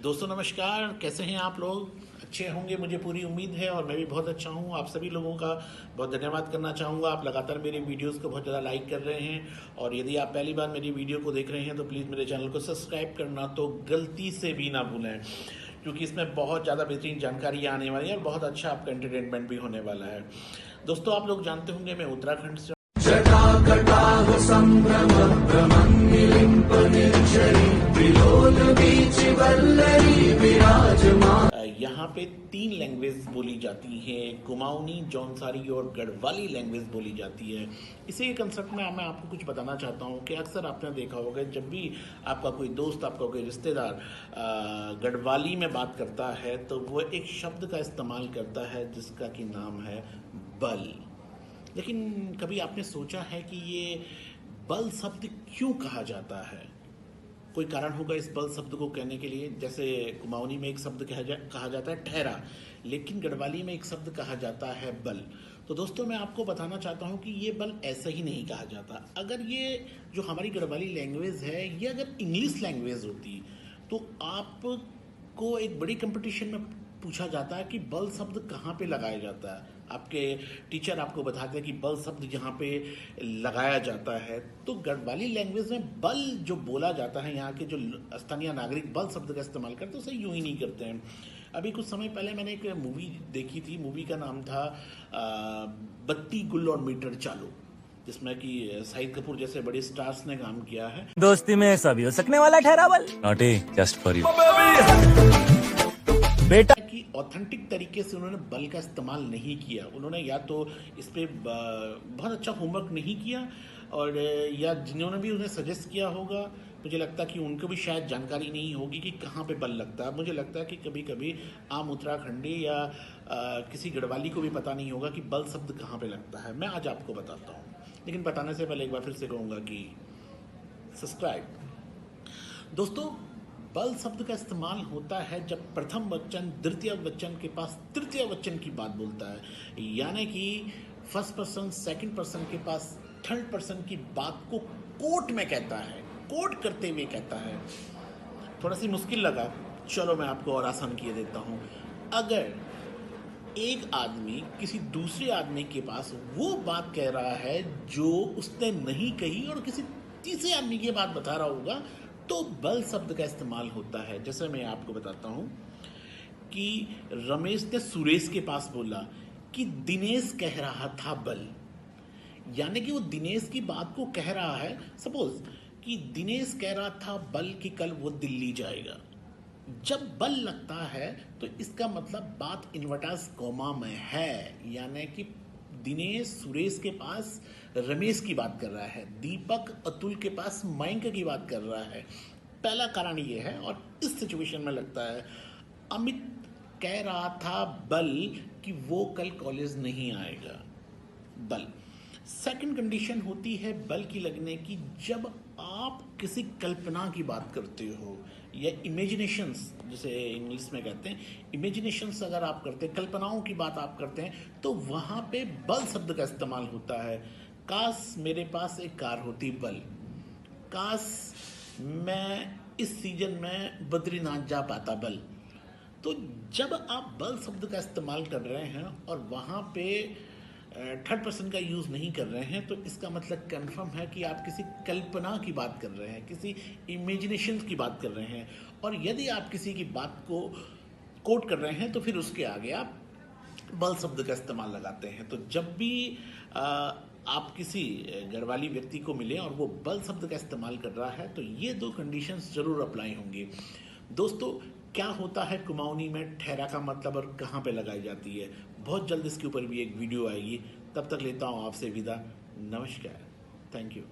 दोस्तों नमस्कार, कैसे हैं आप लोग? अच्छे होंगे मुझे पूरी उम्मीद है और मैं भी बहुत अच्छा हूं। आप सभी लोगों का बहुत धन्यवाद करना चाहूँगा। आप लगातार मेरे वीडियोस को बहुत ज़्यादा लाइक कर रहे हैं और यदि आप पहली बार मेरी वीडियो को देख रहे हैं तो प्लीज़ मेरे चैनल को सब्सक्राइब करना तो गलती से भी ना भूलें, क्योंकि इसमें बहुत ज़्यादा बेहतरीन जानकारी आने वाली है और बहुत अच्छा आपका एंटरटेनमेंट भी होने वाला है। दोस्तों आप लोग जानते होंगे मैं उत्तराखंड से यहाँ पे 3 लैंग्वेज बोली जाती हैं, कुमाऊनी, जौनसारी और गढ़वाली लैंग्वेज बोली जाती है। इसी के कंसेप्ट में मैं आपको कुछ बताना चाहता हूँ कि अक्सर आपने देखा होगा जब भी आपका कोई दोस्त, आपका कोई रिश्तेदार गढ़वाली में बात करता है तो वो एक शब्द का इस्तेमाल करता है जिसका कि नाम है बल। लेकिन कभी आपने सोचा है कि ये बल शब्द क्यों कहा जाता है? कोई कारण होगा इस बल शब्द को कहने के लिए। जैसे कुमाऊनी में एक शब्द कहा जाता है ठहरा, लेकिन गढ़वाली में एक शब्द कहा जाता है बल। तो दोस्तों मैं आपको बताना चाहता हूँ कि ये बल ऐसा ही नहीं कहा जाता। अगर ये जो हमारी गढ़वाली लैंग्वेज है ये अगर इंग्लिश लैंग्वेज होती तो आपको एक बड़ी कंपटीशन में पूछा जाता है कि बल शब्द कहाँ पे लगाया जाता है। आपके टीचर आपको बताते हैं कि बल शब्द यहाँ पे लगाया जाता है। तो गढ़वाली लैंग्वेज में बल जो बोला जाता है, यहाँ के जो स्थानीय नागरिक बल शब्द का इस्तेमाल करते हैं उसे यूं ही नहीं करते हैं। अभी कुछ समय पहले मैंने एक मूवी देखी थी। मूवी का नाम था बत्ती गुल और मीटर चालू, जिसमें कि शाहिद कपूर जैसे बड़े स्टार्स ने काम किया है। दोस्ती में सब हो सकने वाला ठहरा बल, नॉटी जस्ट फॉर यू बेटा। कि ऑथेंटिक तरीके से उन्होंने बल का इस्तेमाल नहीं किया। उन्होंने या तो इस पे बहुत अच्छा होमवर्क नहीं किया, और या जिन्होंने भी उन्हें सजेस्ट किया होगा मुझे लगता है कि उनको भी शायद जानकारी नहीं होगी कि कहाँ पे बल लगता है। मुझे लगता है कि कभी कभी आम उत्तराखंडी या किसी गढ़वाली को भी पता नहीं होगा कि बल शब्द कहाँ पे लगता है। मैं आज आपको बताता हूँ, लेकिन बताने से पहले एक बार फिर से कहूँगा कि सब्सक्राइब। दोस्तों बल शब्द का इस्तेमाल होता है जब प्रथम वचन द्वितीय वचन के पास तृतीय वचन की बात बोलता है, यानी कि फर्स्ट पर्सन सेकंड पर्सन के पास थर्ड पर्सन की बात को कोट में कहता है, कोट करते हुए कहता है। थोड़ा सी मुश्किल लगा, चलो मैं आपको और आसान किए देता हूँ। अगर एक आदमी किसी दूसरे आदमी के पास वो बात कह रहा है जो उसने नहीं कही और किसी तीसरे आदमी की बात बता रहा होगा तो बल शब्द का इस्तेमाल होता है। जैसे मैं आपको बताता हूँ कि रमेश ने सुरेश के पास बोला कि दिनेश कह रहा था बल, यानी कि वो दिनेश की बात को कह रहा है। सपोज कि दिनेश कह रहा था बल कि कल वो दिल्ली जाएगा। जब बल लगता है तो इसका मतलब बात इन्वर्टर्स कॉमा में है, यानी कि दिनेश सुरेश के पास रमेश की बात कर रहा है, दीपक अतुल के पास मयंक की बात कर रहा है। पहला कारण ये है। और इस सिचुएशन में लगता है अमित कह रहा था बल कि वो कल कॉलेज नहीं आएगा, बल। सेकंड कंडीशन होती है बल की लगने की जब आप किसी कल्पना की बात करते हो या इमेजिनेशंस, जिसे इंग्लिश में कहते हैं इमेजिनेशंस, अगर आप करते हैं, कल्पनाओं की बात आप करते हैं तो वहाँ पे बल शब्द का इस्तेमाल होता है। काश मेरे पास एक कार होती बल, काश मैं इस सीजन में बद्रीनाथ जा पाता बल। तो जब आप बल शब्द का इस्तेमाल कर रहे हैं और वहाँ पे थर्ड पर्सन का यूज़ नहीं कर रहे हैं तो इसका मतलब कंफर्म है कि आप किसी कल्पना की बात कर रहे हैं, किसी इमेजिनेशन की बात कर रहे हैं। और यदि आप किसी की बात को कोट कर रहे हैं तो फिर उसके आगे आप बल शब्द का इस्तेमाल लगाते हैं। तो जब भी आप किसी गढ़वाली व्यक्ति को मिले और वो बल शब्द का इस्तेमाल कर रहा है तो ये 2 कंडीशंस जरूर अप्लाई होंगी। दोस्तों क्या होता है कुमाऊनी में ठहरा का मतलब और कहाँ पे लगाई जाती है, बहुत जल्द इसके ऊपर भी एक वीडियो आएगी। तब तक लेता हूँ आपसे विदा। नमस्कार, थैंक यू।